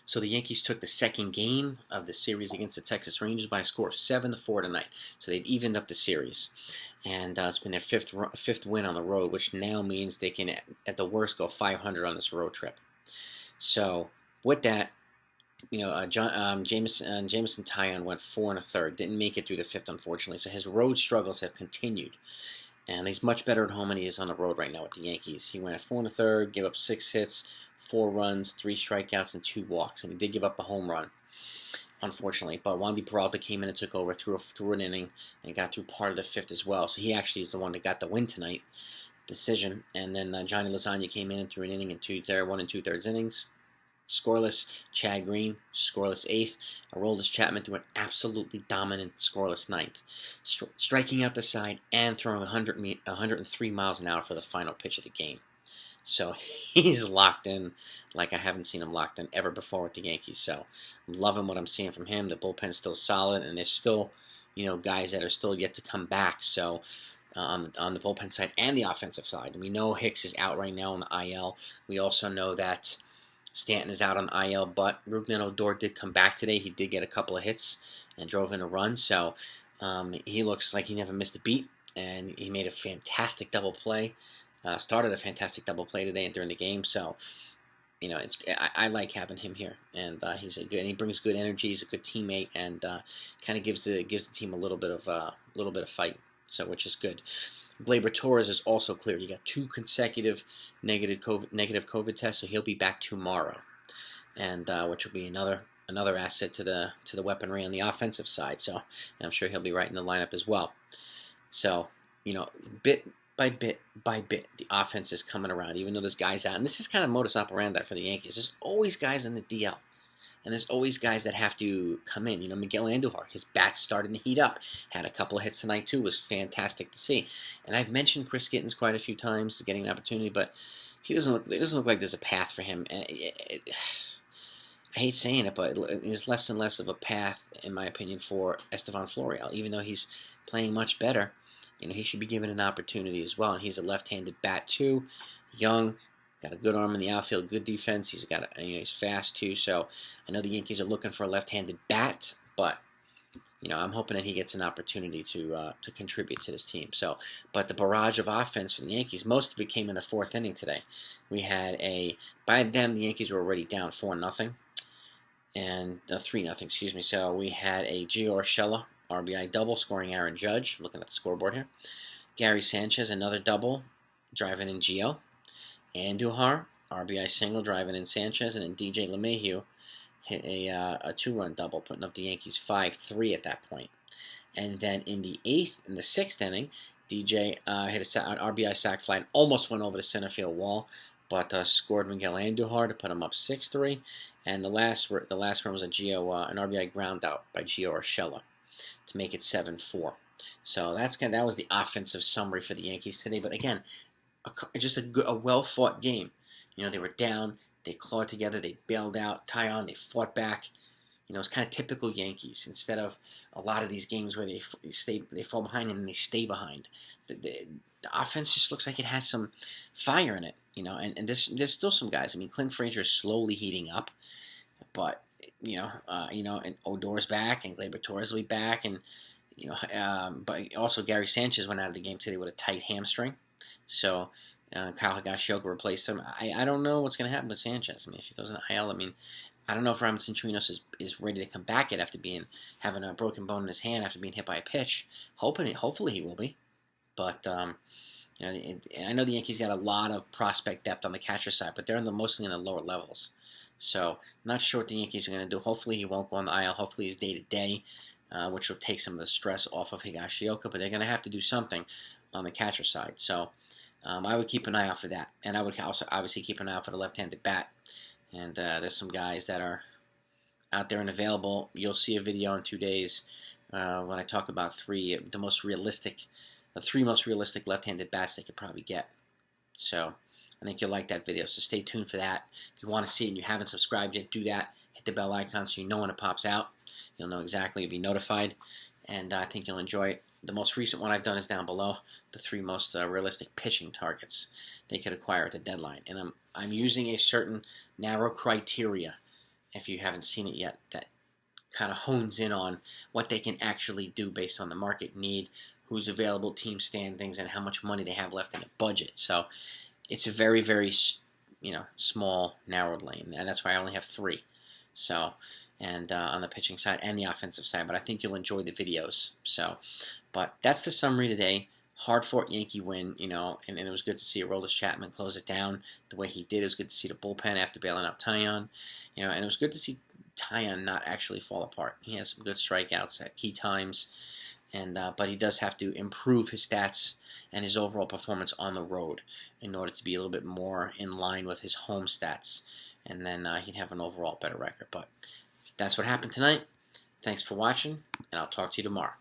So the Yankees took the second game of the series against the Texas Rangers by a score of 7-4 tonight. So they've evened up the series, and it's been their fifth win on the road, which now means they can, at the worst, go 500 on this road trip. So with that, Jameson Taillon went 4 1/3, didn't make it through the fifth, unfortunately. So his road struggles have continued. And he's much better at home than he is on the road right now with the Yankees. He went at 4 1/3, gave up 6 hits, 4 runs, 3 strikeouts, and 2 walks. And he did give up a home run, unfortunately. But Wandy Peralta came in and took over through an inning and got through part of the fifth as well. So he actually is the one that got the win tonight, decision. And then Johnny Lasagna came in and threw an inning in 1 2/3 innings. Scoreless. Chad Green, scoreless eighth. Aroldis Chapman threw an absolutely dominant scoreless ninth, striking out the side and throwing 103 miles an hour for the final pitch of the game. So he's locked in like I haven't seen him locked in ever before with the Yankees. So I'm loving what I'm seeing from him. The bullpen's still solid, and there's still, guys that are still yet to come back. So on the bullpen side and the offensive side, and we know Hicks is out right now on the IL. We also know that Stanton is out on IL, but Rougned Odor did come back today. He did get a couple of hits and drove in a run, so he looks like he never missed a beat, and he made a fantastic double play. Started a fantastic double play today and during the game, so I like having him here, and he brings good energy. He's a good teammate, and kind of gives the team a little bit of fight, so which is good. Gleyber Torres is also cleared. He got 2 consecutive negative COVID tests, so he'll be back tomorrow, and which will be another asset to the weaponry on the offensive side. So I'm sure he'll be right in the lineup as well. So bit by bit, the offense is coming around, even though there's guys out, and this is kind of modus operandi for the Yankees. There's always guys in the DL. And there's always guys that have to come in. Miguel Andujar, his bat's starting to heat up. Had a couple of hits tonight, too. It was fantastic to see. And I've mentioned Chris Gittens quite a few times getting an opportunity, but it doesn't look like there's a path for him. I hate saying it, but there's less and less of a path, in my opinion, for Estevan Florial. Even though he's playing much better, he should be given an opportunity as well. And he's a left-handed bat, too. Young. Got a good arm in the outfield, good defense. He's fast too. So I know the Yankees are looking for a left-handed bat, but I'm hoping that he gets an opportunity to contribute to this team. So, but the barrage of offense for the Yankees, most of it came in the 4th inning today. We had by then the Yankees were already down 4-0 and 3-0. Excuse me. So we had a Gio Urshela RBI double scoring Aaron Judge. Looking at the scoreboard here. Gary Sanchez another double, driving in Gio. Andujar, RBI single, driving in Sanchez, and then DJ LeMahieu hit a 2-run double, putting up the Yankees 5-3 at that point. And then in the 6th inning, DJ hit an RBI sac fly and almost went over the center field wall, but scored Miguel Andujar to put him up 6-3. And the last run was an RBI ground out by Gio Urshela to make it 7-4. So that was the offensive summary for the Yankees today. But again, just a well-fought game. They were down, they clawed together, they bailed out Taillon, they fought back. It's kind of typical Yankees. Instead of a lot of these games where they fall behind and then they stay behind. The offense just looks like it has some fire in it. And there's still some guys. Clint Frazier is slowly heating up, but and Odor's back, and Gleyber Torres will be back, and but also Gary Sanchez went out of the game today with a tight hamstring. So Kyle Higashioka replaced him. I don't know what's going to happen with Sanchez. If he goes in the IL, I don't know if Robinson Chirinos is ready to come back yet after having a broken bone in his hand after being hit by a pitch. Hopefully he will be. But I know the Yankees got a lot of prospect depth on the catcher side, but they're mostly in the lower levels. So I'm not sure what the Yankees are going to do. Hopefully he won't go on the IL. Hopefully he's day-to-day, which will take some of the stress off of Higashioka. But they're going to have to do something on the catcher side. So I would keep an eye out for that. And I would also obviously keep an eye out for the left-handed bat. And there's some guys that are out there and available. You'll see a video in 2 days when I talk about the three most realistic left-handed bats they could probably get. So I think you'll like that video. So stay tuned for that. If you want to see it and you haven't subscribed yet, do that. Hit the bell icon so you know when it pops out. You'll know exactly. You'll be notified. And I think you'll enjoy it. The most recent one I've done is down below. The 3 most realistic pitching targets they could acquire at the deadline. And I'm using a certain narrow criteria. if you haven't seen it yet, that kind of hones in on what they can actually do based on the market need, who's available, team standings, and how much money they have left in the budget. So it's a very, very, small, narrowed lane, and that's why I only have 3. So, and on the pitching side and the offensive side, but I think you'll enjoy the videos. So, but that's the summary today. Hard-fought Yankee win, and it was good to see Aroldis Chapman close it down the way he did. It was good to see the bullpen after bailing out Taillon, and it was good to see Taillon not actually fall apart. He has some good strikeouts at key times, and but he does have to improve his stats and his overall performance on the road in order to be a little bit more in line with his home stats, and then he'd have an overall better record. But that's what happened tonight. Thanks for watching, and I'll talk to you tomorrow.